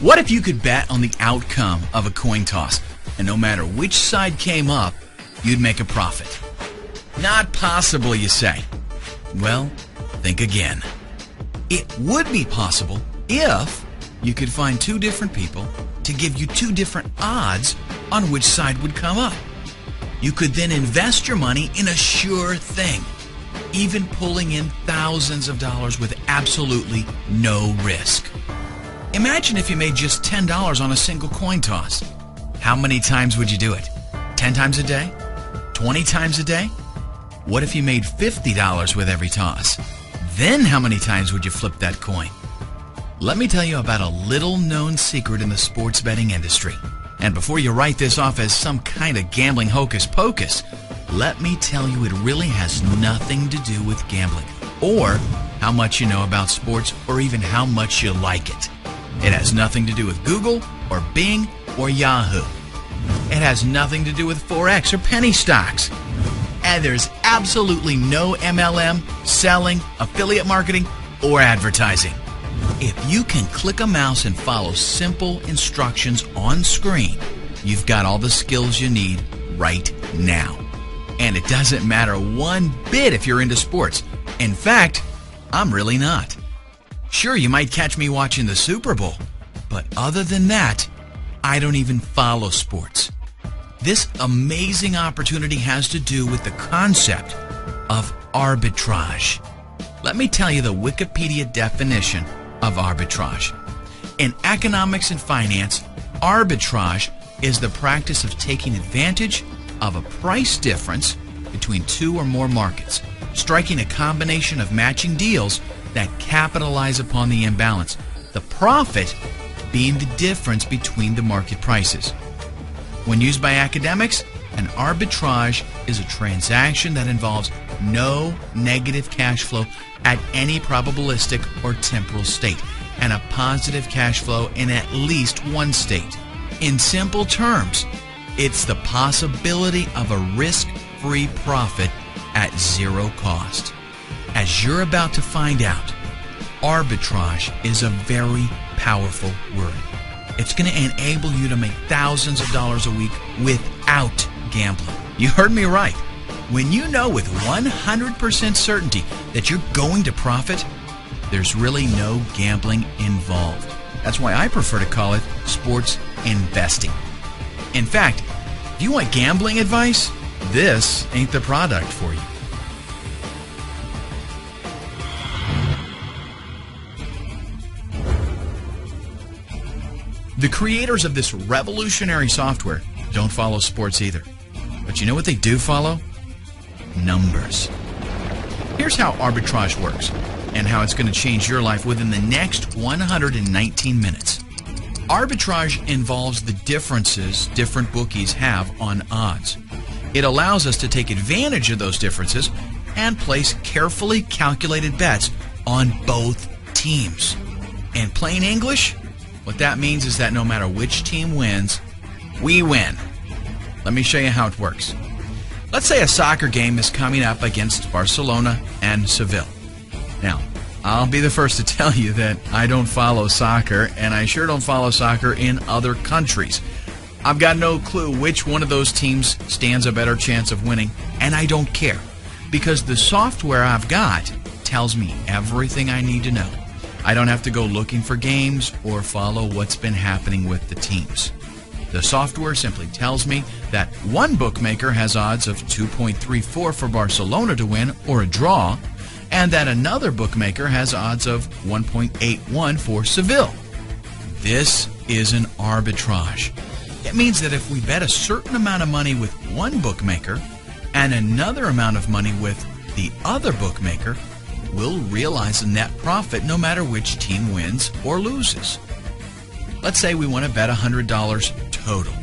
What if you could bet on the outcome of a coin toss, and no matter which side came up, you'd make a profit? Not possible, you say. Well, think again. It would be possible if you could find two different people to give you two different odds on which side would come up. You could then invest your money in a sure thing, even pulling in thousands of dollars with absolutely no risk. Imagine if you made just $10 on a single coin toss. How many times would you do it? 10 times a day? 20 times a day? What if you made $50 with every toss? Then how many times would you flip that coin? Let me tell you about a little-known secret in the sports betting industry. And before you write this off as some kind of gambling hocus pocus, let me tell you it really has nothing to do with gambling, or how much you know about sports, or even how much you like it. It has nothing to do with Google, or Bing, or Yahoo. It has nothing to do with Forex or penny stocks. And there's absolutely no MLM, selling, affiliate marketing, or advertising. If you can click a mouse and follow simple instructions on screen, you've got all the skills you need right now. And it doesn't matter one bit if you're into sports. In fact, I'm really not. Sure, you might catch me watching the Super Bowl, but other than that, I don't even follow sports. This amazing opportunity has to do with the concept of arbitrage. Let me tell you the Wikipedia definition of arbitrage. In economics and finance, arbitrage is the practice of taking advantage of a price difference between two or more markets, striking a combination of matching deals that capitalize upon the imbalance, the profit being the difference between the market prices. When used by academics, an arbitrage is a transaction that involves no negative cash flow at any probabilistic or temporal state, and a positive cash flow in at least one state. In simple terms, it's the possibility of a risk-free profit at zero cost. As you're about to find out, arbitrage is a very powerful word. It's going to enable you to make thousands of dollars a week without gambling. You heard me right. When you know with 100% certainty that you're going to profit, there's really no gambling involved. That's why I prefer to call it sports investing. In fact, if you want gambling advice, this ain't the product for you. The creators of this revolutionary software don't follow sports either. But you know what they do follow? Numbers. Here's how arbitrage works and how it's going to change your life within the next 119 minutes. Arbitrage involves the differences different bookies have on odds. It allows us to take advantage of those differences and place carefully calculated bets on both teams. In plain English, what that means is that no matter which team wins, we win. Let me show you how it works. Let's say a soccer game is coming up against Barcelona and Seville. Now, I'll be the first to tell you that I don't follow soccer, and I sure don't follow soccer in other countries. I've got no clue which one of those teams stands a better chance of winning, and I don't care, because the software I've got tells me everything I need to know. I don't have to go looking for games or follow what's been happening with the teams. The software simply tells me that one bookmaker has odds of 2.34 for Barcelona to win or a draw, and that another bookmaker has odds of 1.81 for Seville. This is an arbitrage. It means that if we bet a certain amount of money with one bookmaker and another amount of money with the other bookmaker, we'll realize a net profit no matter which team wins or loses. Let's say we want to bet $100 total.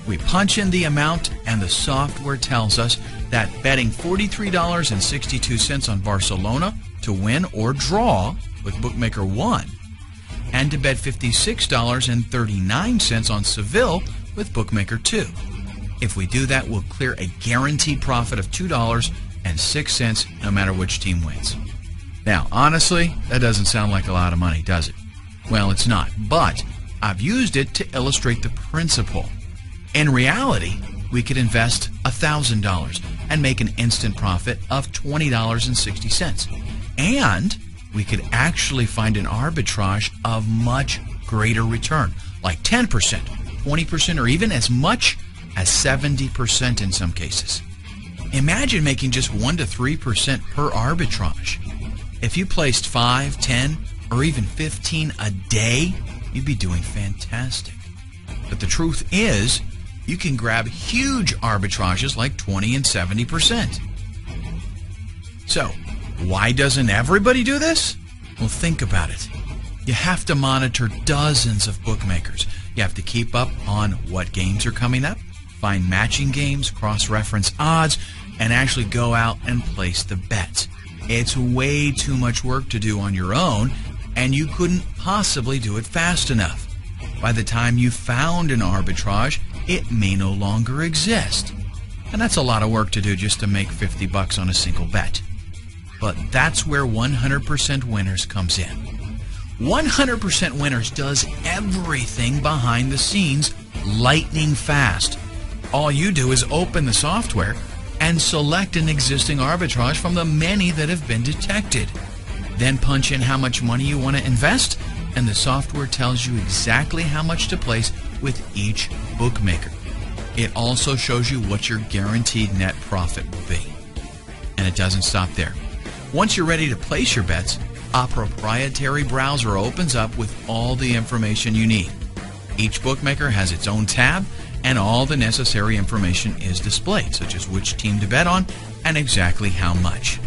We punch in the amount and the software tells us that betting $43.62 on Barcelona to win or draw with bookmaker 1 and to bet $56.39 on Seville with bookmaker 2. If we do that, we'll clear a guaranteed profit of $2.06 no matter which team wins. Now, honestly, that doesn't sound like a lot of money, does it? Well, it's not, but I've used it to illustrate the principle. In reality, we could invest $1,000 and make an instant profit of $20.60. And we could actually find an arbitrage of much greater return, like 10%, 20%, or even as much as 70% in some cases. Imagine making just 1 to 3% per arbitrage. If you placed 5, 10, or even 15 a day, you'd be doing fantastic. But the truth is, you can grab huge arbitrages like 20 and 70%. So, why doesn't everybody do this? Well, think about it. You have to monitor dozens of bookmakers. You have to keep up on what games are coming up, find matching games, cross-reference odds, and actually go out and place the bets. It's way too much work to do on your own, and you couldn't possibly do it fast enough. By the time you found an arbitrage, it may no longer exist. And that's a lot of work to do just to make $50 on a single bet. But that's where 100% Winners comes in. 100% Winners does everything behind the scenes lightning fast. All you do is open the software and select an existing arbitrage from the many that have been detected. Then punch in how much money you want to invest, and the software tells you exactly how much to place with each bookmaker. It also shows you what your guaranteed net profit will be. And it doesn't stop there. Once you're ready to place your bets, a proprietary browser opens up with all the information you need. Each bookmaker has its own tab, and all the necessary information is displayed, such as which team to bet on and exactly how much.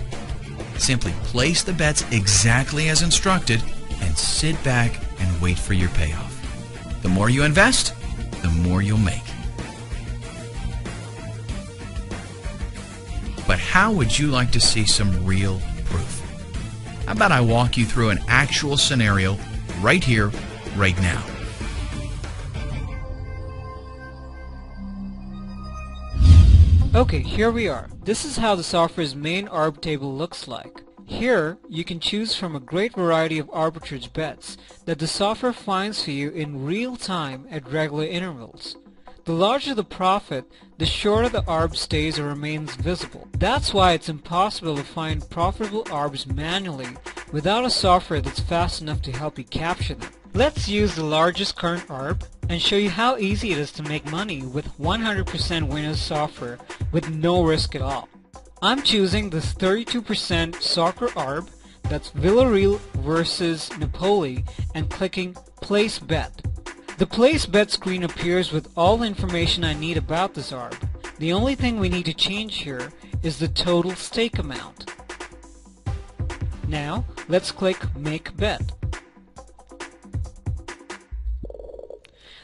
Simply place the bets exactly as instructed and sit back and wait for your payoff. The more you invest, the more you'll make. But how would you like to see some real proof? How about I walk you through an actual scenario right here, right now? Okay, here we are. This is how the software's main arb table looks like. Here, you can choose from a great variety of arbitrage bets that the software finds for you in real time at regular intervals. The larger the profit, the shorter the arb stays or remains visible. That's why it's impossible to find profitable arbs manually without a software that's fast enough to help you capture them. Let's use the largest current arb and show you how easy it is to make money with 100% Winners software with no risk at all. I'm choosing this 32% soccer arb, that's Villarreal versus Napoli, and clicking Place Bet. The Place Bet screen appears with all the information I need about this arb. The only thing we need to change here is the total stake amount. Now, let's click Make Bet.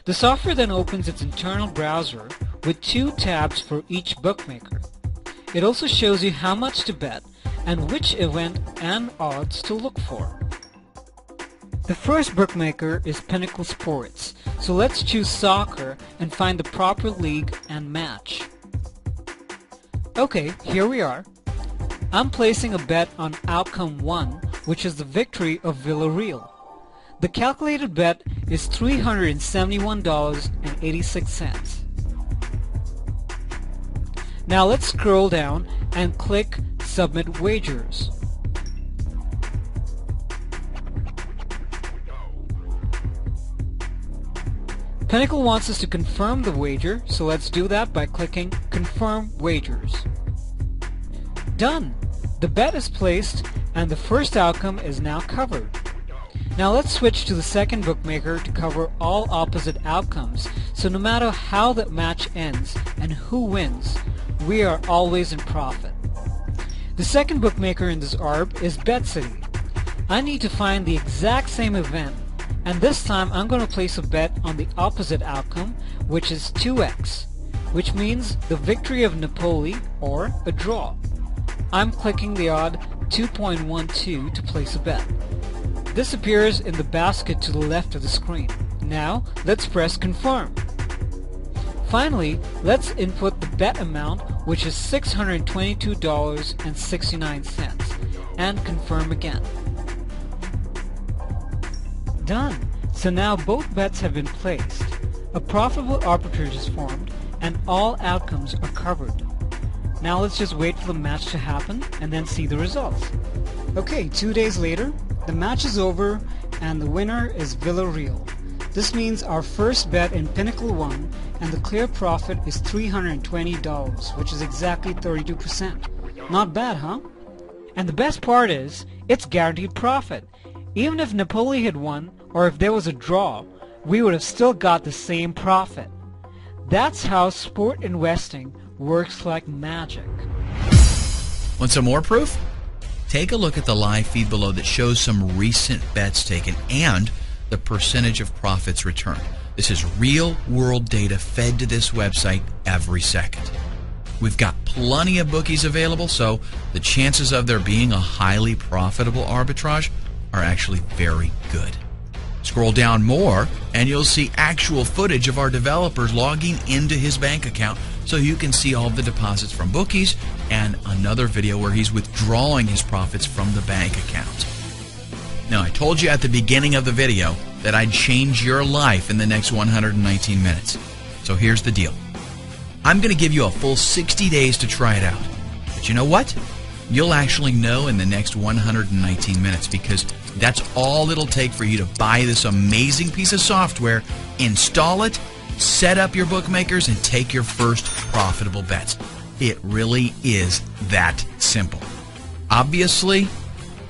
The software then opens its internal browser with 2 tabs for each bookmaker. It also shows you how much to bet and which event and odds to look for. The first bookmaker is Pinnacle Sports, so let's choose soccer and find the proper league and match. Okay, here we are. I'm placing a bet on outcome 1, which is the victory of Villarreal. The calculated bet is $371.86. Now let's scroll down and click Submit Wagers. Pinnacle wants us to confirm the wager, so let's do that by clicking Confirm Wagers. Done! The bet is placed and the first outcome is now covered. Now let's switch to the second bookmaker to cover all opposite outcomes, so no matter how the match ends and who wins, we are always in profit. The second bookmaker in this arb is BetCity. I need to find the exact same event, and this time I'm going to place a bet on the opposite outcome, which is 2x, which means the victory of Napoli or a draw. I'm clicking the odd 2.12 to place a bet. This appears in the basket to the left of the screen. Now, let's press Confirm. Finally, let's input the bet amount, which is $622.69, and confirm again. Done! So now both bets have been placed. A profitable arbitrage is formed and all outcomes are covered. Now let's just wait for the match to happen and then see the results. Okay, 2 days later, the match is over and the winner is Villarreal. This means our first bet in Pinnacle won and the clear profit is $320, which is exactly 32%. Not bad, huh? And the best part is, it's guaranteed profit. Even if Napoli had won, or if there was a draw, we would have still got the same profit. That's how sport investing works like magic. Want some more proof? Take a look at the live feed below that shows some recent bets taken and the percentage of profits returned. This is real-world data fed to this website every second. We've got plenty of bookies available, so the chances of there being a highly profitable arbitrage are actually very good. Scroll down more and you'll see actual footage of our developers logging into his bank account so you can see all of the deposits from bookies and another video where he's withdrawing his profits from the bank account. Now, I told you at the beginning of the video that I'd change your life in the next 119 minutes. So here's the deal. I'm going to give you a full 60 days to try it out. But you know what? You'll actually know in the next 119 minutes because that's all it'll take for you to buy this amazing piece of software, install it, set up your bookmakers, and take your first profitable bets. It really is that simple. Obviously,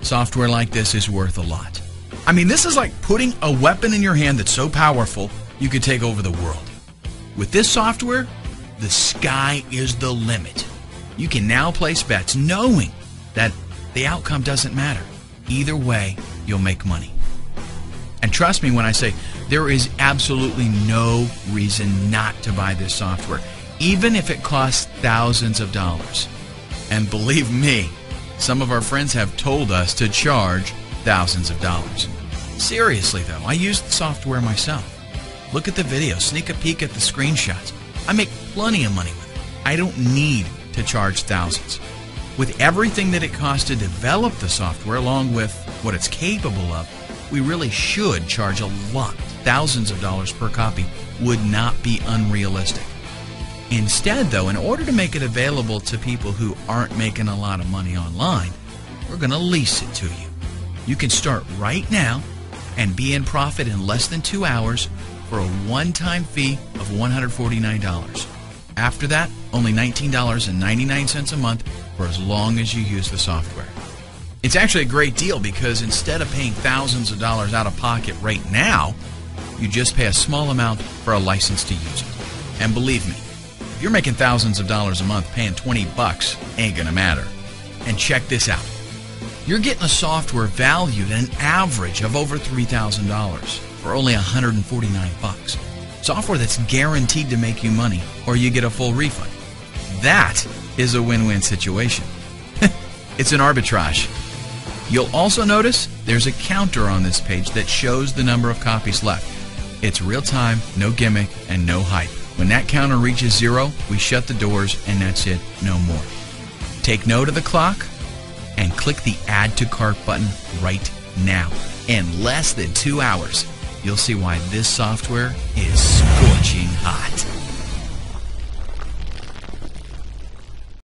software like this is worth a lot. I mean, this is like putting a weapon in your hand that's so powerful you could take over the world. With this software, the sky is the limit. You can now place bets knowing that the outcome doesn't matter. Either way, you'll make money. And trust me when I say there is absolutely no reason not to buy this software, even if it costs thousands of dollars. And believe me, some of our friends have told us to charge thousands of dollars. Seriously though, I use the software myself. Look at the video, sneak a peek at the screenshots. I make plenty of money with it. I don't need to charge thousands. With everything that it costs to develop the software along with what it's capable of, we really should charge a lot. Thousands of dollars per copy would not be unrealistic. Instead though, in order to make it available to people who aren't making a lot of money online, we're going to lease it to you. You can start right now and be in profit in less than 2 hours for a one-time fee of $149. After that, only $19.99 a month for as long as you use the software. It's actually a great deal because instead of paying thousands of dollars out of pocket right now, you just pay a small amount for a license to use it. And believe me, if you're making thousands of dollars a month, paying $20 ain't gonna matter. And check this out. You're getting a software valued at an average of over $3,000 for only $149. Software that's guaranteed to make you money or you get a full refund. That is a win-win situation. It's an arbitrage. You'll also notice there's a counter on this page that shows the number of copies left. It's real time, no gimmick, and no hype. When that counter reaches 0, we shut the doors and that's it, no more. Take note of the clock and click the Add to Cart button right now. In less than 2 hours, you'll see why this software is scorching hot.